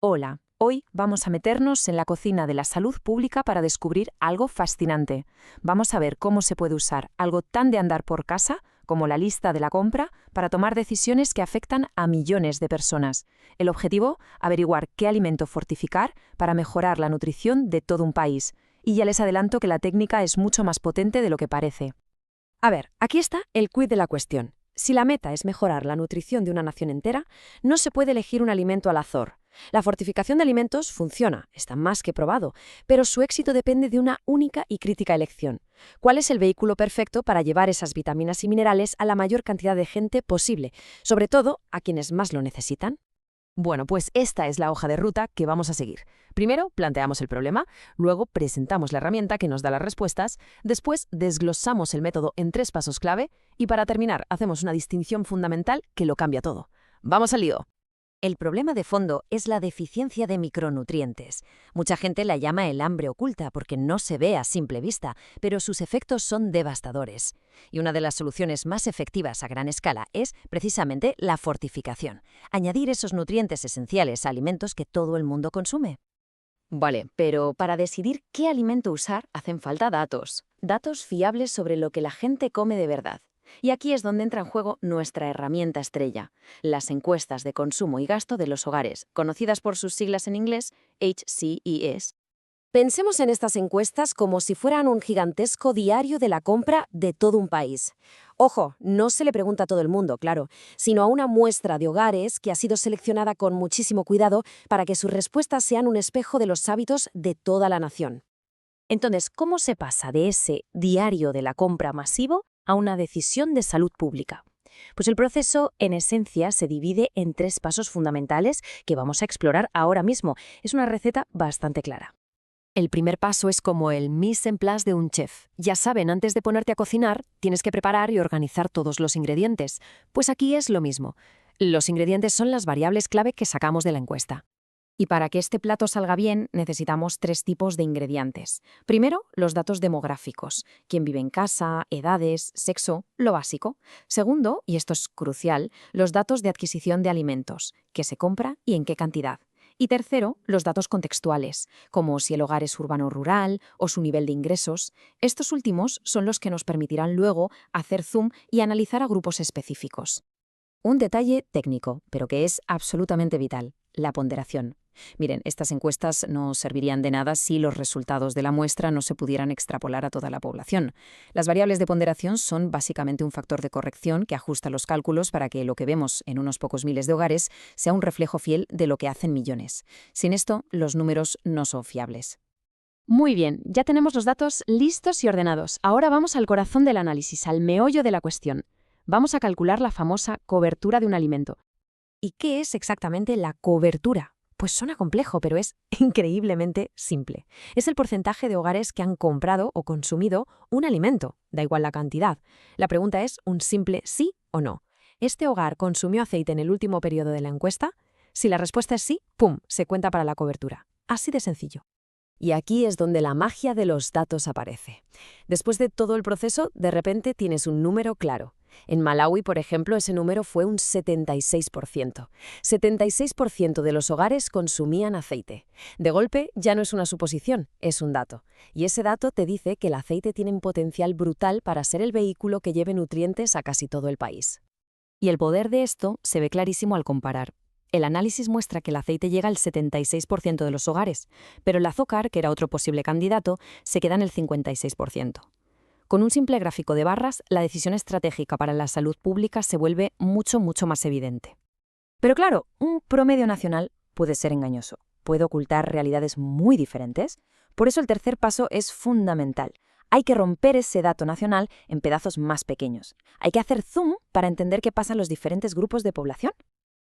Hola, hoy vamos a meternos en la cocina de la salud pública para descubrir algo fascinante. Vamos a ver cómo se puede usar algo tan de andar por casa como la lista de la compra para tomar decisiones que afectan a millones de personas. El objetivo, averiguar qué alimento fortificar para mejorar la nutrición de todo un país. Y ya les adelanto que la técnica es mucho más potente de lo que parece. A ver, aquí está el quid de la cuestión. Si la meta es mejorar la nutrición de una nación entera, no se puede elegir un alimento al azar. La fortificación de alimentos funciona, está más que probado, pero su éxito depende de una única y crítica elección. ¿Cuál es el vehículo perfecto para llevar esas vitaminas y minerales a la mayor cantidad de gente posible, sobre todo a quienes más lo necesitan? Bueno, pues esta es la hoja de ruta que vamos a seguir. Primero, planteamos el problema, luego presentamos la herramienta que nos da las respuestas, después desglosamos el método en 3 pasos clave y para terminar hacemos una distinción fundamental que lo cambia todo. ¡Vamos al lío! El problema de fondo es la deficiencia de micronutrientes. Mucha gente la llama el hambre oculta porque no se ve a simple vista, pero sus efectos son devastadores. Y una de las soluciones más efectivas a gran escala es precisamente la fortificación, añadir esos nutrientes esenciales a alimentos que todo el mundo consume. Vale, pero para decidir qué alimento usar hacen falta datos. Datos fiables sobre lo que la gente come de verdad. Y aquí es donde entra en juego nuestra herramienta estrella, las encuestas de consumo y gasto de los hogares, conocidas por sus siglas en inglés HCES. Pensemos en estas encuestas como si fueran un gigantesco diario de la compra de todo un país. Ojo, no se le pregunta a todo el mundo, claro, sino a una muestra de hogares que ha sido seleccionada con muchísimo cuidado para que sus respuestas sean un espejo de los hábitos de toda la nación. Entonces, ¿cómo se pasa de ese diario de la compra masivo a una decisión de salud pública? Pues el proceso, en esencia, se divide en 3 pasos fundamentales que vamos a explorar ahora mismo. Es una receta bastante clara. El primer paso es como el mise en place de un chef. Ya saben, antes de ponerte a cocinar, tienes que preparar y organizar todos los ingredientes. Pues aquí es lo mismo. Los ingredientes son las variables clave que sacamos de la encuesta. Y para que este plato salga bien, necesitamos 3 tipos de ingredientes. Primero, los datos demográficos. Quién vive en casa, edades, sexo, lo básico. Segundo, y esto es crucial, los datos de adquisición de alimentos. Qué se compra y en qué cantidad. Y tercero, los datos contextuales, como si el hogar es urbano o rural o su nivel de ingresos. Estos últimos son los que nos permitirán luego hacer zoom y analizar a grupos específicos. Un detalle técnico, pero que es absolutamente vital, la ponderación. Miren, estas encuestas no servirían de nada si los resultados de la muestra no se pudieran extrapolar a toda la población. Las variables de ponderación son básicamente un factor de corrección que ajusta los cálculos para que lo que vemos en unos pocos miles de hogares sea un reflejo fiel de lo que hacen millones. Sin esto, los números no son fiables. Muy bien, ya tenemos los datos listos y ordenados. Ahora vamos al corazón del análisis, al meollo de la cuestión. Vamos a calcular la famosa cobertura de un alimento. ¿Y qué es exactamente la cobertura? Pues suena complejo, pero es increíblemente simple. Es el porcentaje de hogares que han comprado o consumido un alimento, da igual la cantidad. La pregunta es un simple sí o no. ¿Este hogar consumió aceite en el último periodo de la encuesta? Si la respuesta es sí, ¡pum!, se cuenta para la cobertura. Así de sencillo. Y aquí es donde la magia de los datos aparece. Después de todo el proceso, de repente tienes un número claro. En Malawi, por ejemplo, ese número fue un 76%. 76% de los hogares consumían aceite. De golpe, ya no es una suposición, es un dato. Y ese dato te dice que el aceite tiene un potencial brutal para ser el vehículo que lleve nutrientes a casi todo el país. Y el poder de esto se ve clarísimo al comparar. El análisis muestra que el aceite llega al 76% de los hogares, pero el azúcar, que era otro posible candidato, se queda en el 56%. Con un simple gráfico de barras, la decisión estratégica para la salud pública se vuelve mucho más evidente. Pero claro, un promedio nacional puede ser engañoso, puede ocultar realidades muy diferentes. Por eso el tercer paso es fundamental. Hay que romper ese dato nacional en pedazos más pequeños. Hay que hacer zoom para entender qué pasa en los diferentes grupos de población.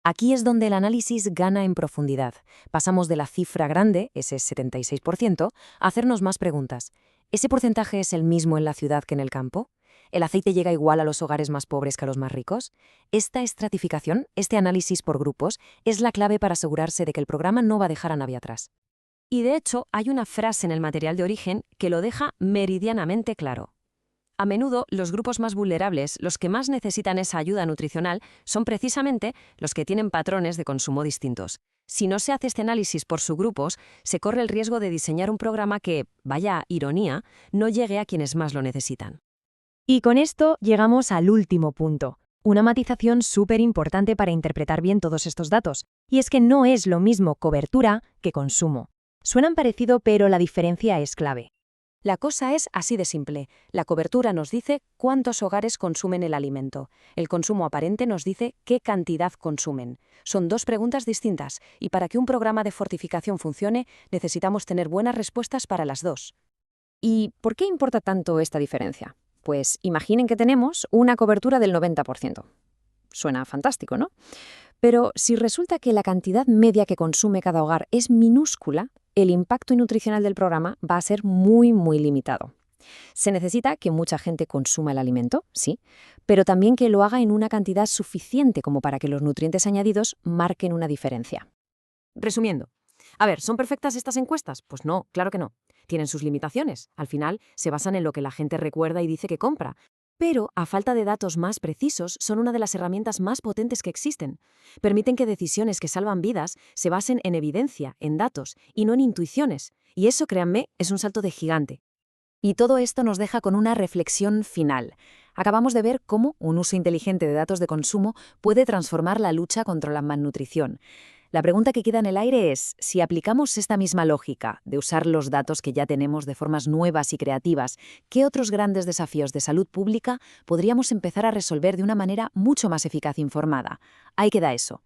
Aquí es donde el análisis gana en profundidad. Pasamos de la cifra grande, ese 76%, a hacernos más preguntas. ¿Ese porcentaje es el mismo en la ciudad que en el campo? ¿El aceite llega igual a los hogares más pobres que a los más ricos? Esta estratificación, este análisis por grupos, es la clave para asegurarse de que el programa no va a dejar a nadie atrás. Y de hecho, hay una frase en el material de origen que lo deja meridianamente claro. A menudo, los grupos más vulnerables, los que más necesitan esa ayuda nutricional, son precisamente los que tienen patrones de consumo distintos. Si no se hace este análisis por subgrupos, se corre el riesgo de diseñar un programa que, vaya ironía, no llegue a quienes más lo necesitan. Y con esto llegamos al último punto, una matización súper importante para interpretar bien todos estos datos, y es que no es lo mismo cobertura que consumo. Suenan parecido, pero la diferencia es clave. La cosa es así de simple. La cobertura nos dice cuántos hogares consumen el alimento. El consumo aparente nos dice qué cantidad consumen. Son dos preguntas distintas, y para que un programa de fortificación funcione, necesitamos tener buenas respuestas para las dos. ¿Y por qué importa tanto esta diferencia? Pues imaginen que tenemos una cobertura del 90%. Suena fantástico, ¿no? Pero si resulta que la cantidad media que consume cada hogar es minúscula, el impacto nutricional del programa va a ser muy, muy limitado. Se necesita que mucha gente consuma el alimento, sí, pero también que lo haga en una cantidad suficiente como para que los nutrientes añadidos marquen una diferencia. Resumiendo, ¿son perfectas estas encuestas? Pues no, claro que no. Tienen sus limitaciones. Al final, se basan en lo que la gente recuerda y dice que compra. Pero, a falta de datos más precisos, son una de las herramientas más potentes que existen. Permiten que decisiones que salvan vidas se basen en evidencia, en datos, y no en intuiciones. Y eso, créanme, es un salto de gigante. Y todo esto nos deja con una reflexión final. Acabamos de ver cómo un uso inteligente de datos de consumo puede transformar la lucha contra la malnutrición. La pregunta que queda en el aire es, si aplicamos esta misma lógica de usar los datos que ya tenemos de formas nuevas y creativas, ¿qué otros grandes desafíos de salud pública podríamos empezar a resolver de una manera mucho más eficaz e informada? Ahí queda eso.